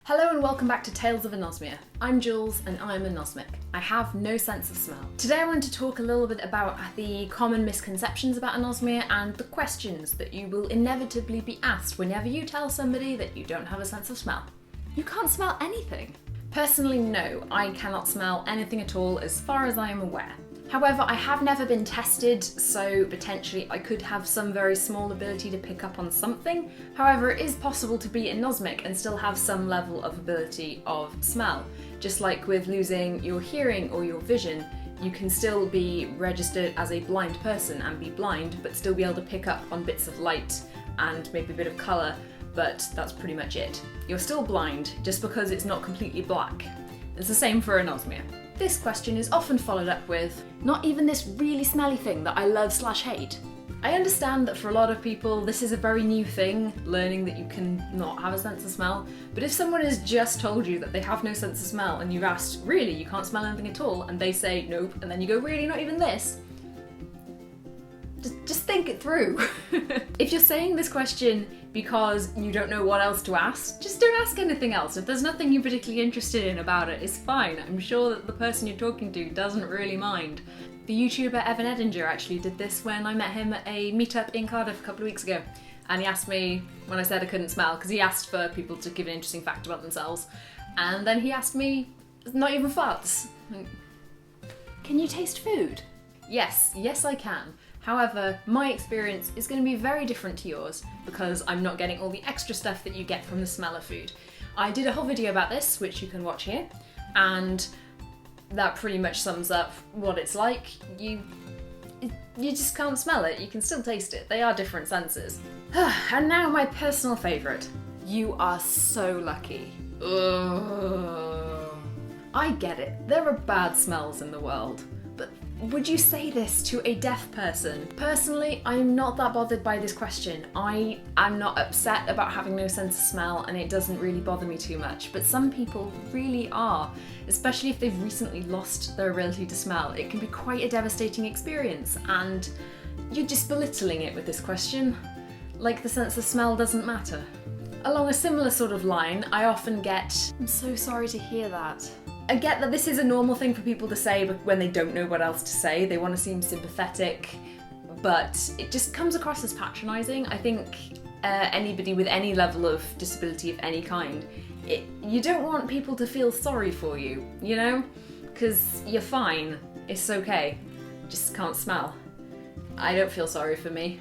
Hello and welcome back to Tales of Anosmia. I'm Jules and I'm anosmic. I have no sense of smell. Today I want to talk a little bit about the common misconceptions about anosmia and the questions that you will inevitably be asked whenever you tell somebody that you don't have a sense of smell. You can't smell anything. Personally, no, I cannot smell anything at all as far as I am aware. However, I have never been tested, so potentially I could have some very small ability to pick up on something. However, it is possible to be anosmic and still have some level of ability of smell. Just like with losing your hearing or your vision, you can still be registered as a blind person and be blind, but still be able to pick up on bits of light and maybe a bit of colour, but that's pretty much it. You're still blind just because it's not completely black. It's the same for anosmia. This question is often followed up with, not even this really smelly thing that I love/hate. I understand that for a lot of people this is a very new thing, learning that you can not have a sense of smell, but if someone has just told you that they have no sense of smell and you've asked, really, you can't smell anything at all, and they say nope, and then you go, really, not even this? Just think it through. If you're saying this question because you don't know what else to ask, just don't ask anything else. If there's nothing you're particularly interested in about it, it's fine. I'm sure that the person you're talking to doesn't really mind. The YouTuber Evan Edinger actually did this when I met him at a meetup in Cardiff a couple of weeks ago. And he asked me when I said I couldn't smell, because he asked for people to give an interesting fact about themselves. And then he asked me, not even farts. Can you taste food? Yes I can. However, my experience is going to be very different to yours because I'm not getting all the extra stuff that you get from the smell of food. I did a whole video about this, which you can watch here, and that pretty much sums up what it's like. You just can't smell it, you can still taste it. They are different senses. And now my personal favourite. You are so lucky. Ugh. I get it, there are bad smells in the world, but would you say this to a deaf person? Personally, I'm not that bothered by this question. I am not upset about having no sense of smell and it doesn't really bother me too much, but some people really are, especially if they've recently lost their ability to smell. It can be quite a devastating experience and you're just belittling it with this question, like the sense of smell doesn't matter. Along a similar sort of line, I often get, "I'm so sorry to hear that." I get that this is a normal thing for people to say when they don't know what else to say. They want to seem sympathetic, but it just comes across as patronising. I think anybody with any level of disability of any kind, you don't want people to feel sorry for you, you know? Because you're fine, it's okay, just can't smell. I don't feel sorry for me.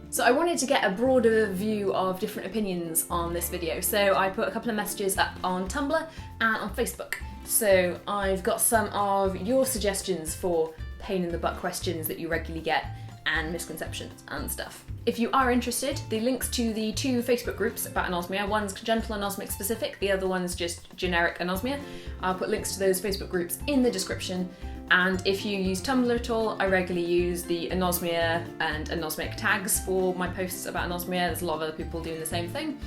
So I wanted to get a broader view of different opinions on this video, so I put a couple of messages up on Tumblr and on Facebook. So I've got some of your suggestions for pain in the butt questions that you regularly get and misconceptions and stuff. If you are interested, the links to the two Facebook groups about anosmia, one's Congential Anosmic specific, the other one's just generic anosmia. I'll put links to those Facebook groups in the description. And if you use Tumblr at all, I regularly use the anosmia and anosmic tags for my posts about anosmia. There's a lot of other people doing the same thing.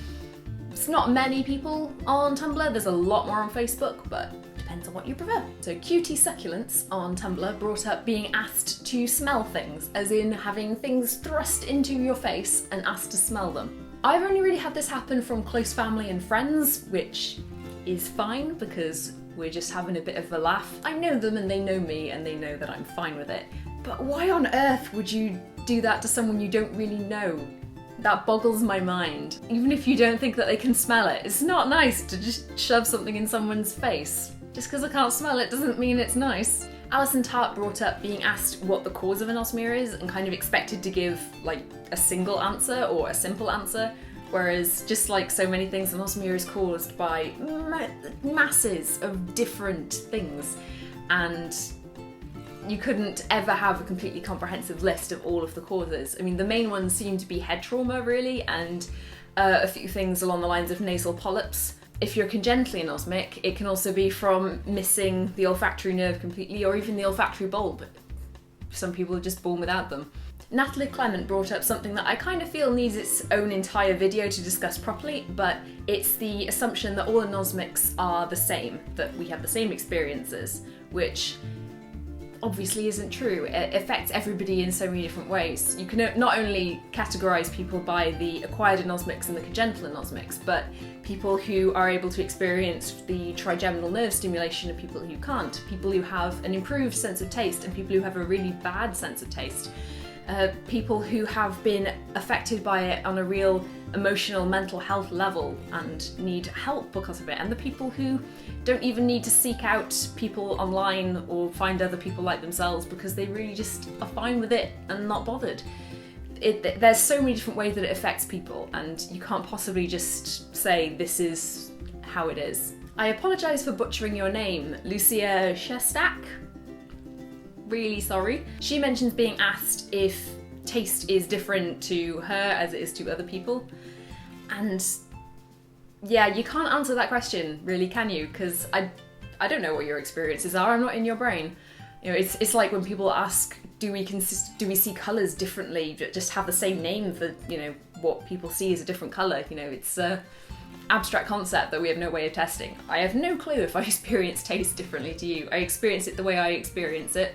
It's not many people on Tumblr, there's a lot more on Facebook, but depends on what you prefer. So QT Succulents on Tumblr brought up being asked to smell things, as in having things thrust into your face and asked to smell them. I've only really had this happen from close family and friends, which is fine because we're just having a bit of a laugh. I know them and they know me and they know that I'm fine with it. But why on earth would you do that to someone you don't really know? That boggles my mind. Even if you don't think that they can smell it, it's not nice to just shove something in someone's face. Just because I can't smell it doesn't mean it's nice. Alison Tart brought up being asked what the cause of anosmia is and kind of expected to give like a single answer or a simple answer. Whereas, just like so many things, anosmia is caused by masses of different things, and you couldn't ever have a completely comprehensive list of all of the causes. I mean, the main ones seem to be head trauma, really, and a few things along the lines of nasal polyps. If you're congenitally anosmic, it can also be from missing the olfactory nerve completely, or even the olfactory bulb. Some people are just born without them. Natalie Clement brought up something that I kind of feel needs its own entire video to discuss properly, but it's the assumption that all anosmics are the same, that we have the same experiences, which obviously isn't true. It affects everybody in so many different ways. You can not only categorise people by the acquired anosmics and the congenital anosmics, but people who are able to experience the trigeminal nerve stimulation and people who can't, people who have an improved sense of taste and people who have a really bad sense of taste, people who have been affected by it on a real emotional, mental health level and need help because of it, and the people who don't even need to seek out people online or find other people like themselves because they really just are fine with it and not bothered. There's so many different ways that it affects people, and you can't possibly just say this is how it is. I apologise for butchering your name, Lucia Shestak. Really sorry. She mentions being asked if taste is different to her as it is to other people. And yeah, you can't answer that question, really, can you? Because I don't know what your experiences are. I'm not in your brain. You know, it's like when people ask, do we see colours differently, just have the same name for, you know, what people see as a different colour? You know, it's a abstract concept that we have no way of testing. I have no clue if I experience taste differently to you. I experience it the way I experience it,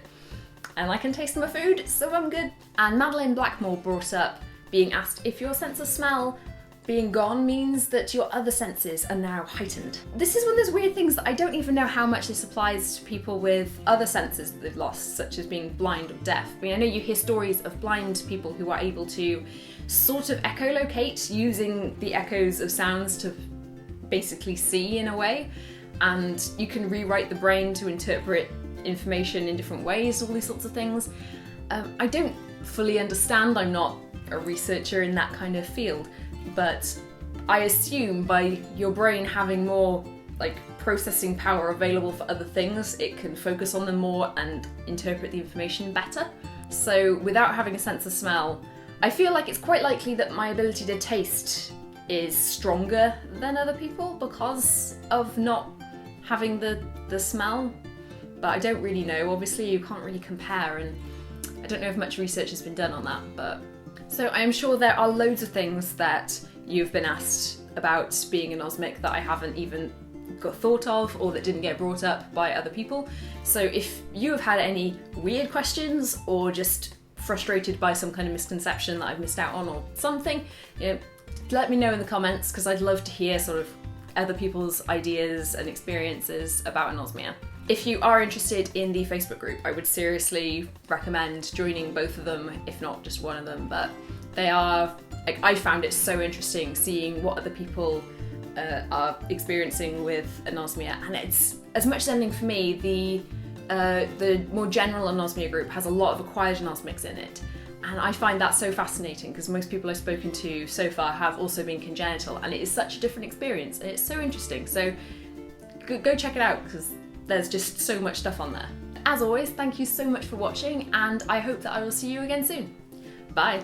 and I can taste my food, so I'm good. And Madeline Blackmore brought up being asked if your sense of smell being gone means that your other senses are now heightened. This is one of those weird things that I don't even know how much this applies to people with other senses that they've lost, such as being blind or deaf. I mean, I know you hear stories of blind people who are able to sort of echolocate using the echoes of sounds to basically see in a way, and you can rewrite the brain to interpret information in different ways, all these sorts of things. I don't fully understand, I'm not a researcher in that kind of field, but I assume by your brain having more like processing power available for other things, it can focus on them more and interpret the information better. So without having a sense of smell, I feel like it's quite likely that my ability to taste is stronger than other people because of not having the smell. But I don't really know. Obviously you can't really compare, and I don't know if much research has been done on that, but so I'm sure there are loads of things that you've been asked about being anosmic that I haven't even got thought of or that didn't get brought up by other people. So if you have had any weird questions or just frustrated by some kind of misconception that I've missed out on or something, you know, let me know in the comments, because I'd love to hear sort of other people's ideas and experiences about anosmia. If you are interested in the Facebook group, I would seriously recommend joining both of them, if not just one of them, but they are, like, I found it so interesting seeing what other people are experiencing with anosmia, and it's, as much as anything for me, the more general anosmia group has a lot of acquired anosmics in it, and I find that so fascinating because most people I've spoken to so far have also been congenital, and it is such a different experience, and it's so interesting. So go check it out, because there's just so much stuff on there. As always, thank you so much for watching, and I hope that I will see you again soon. Bye!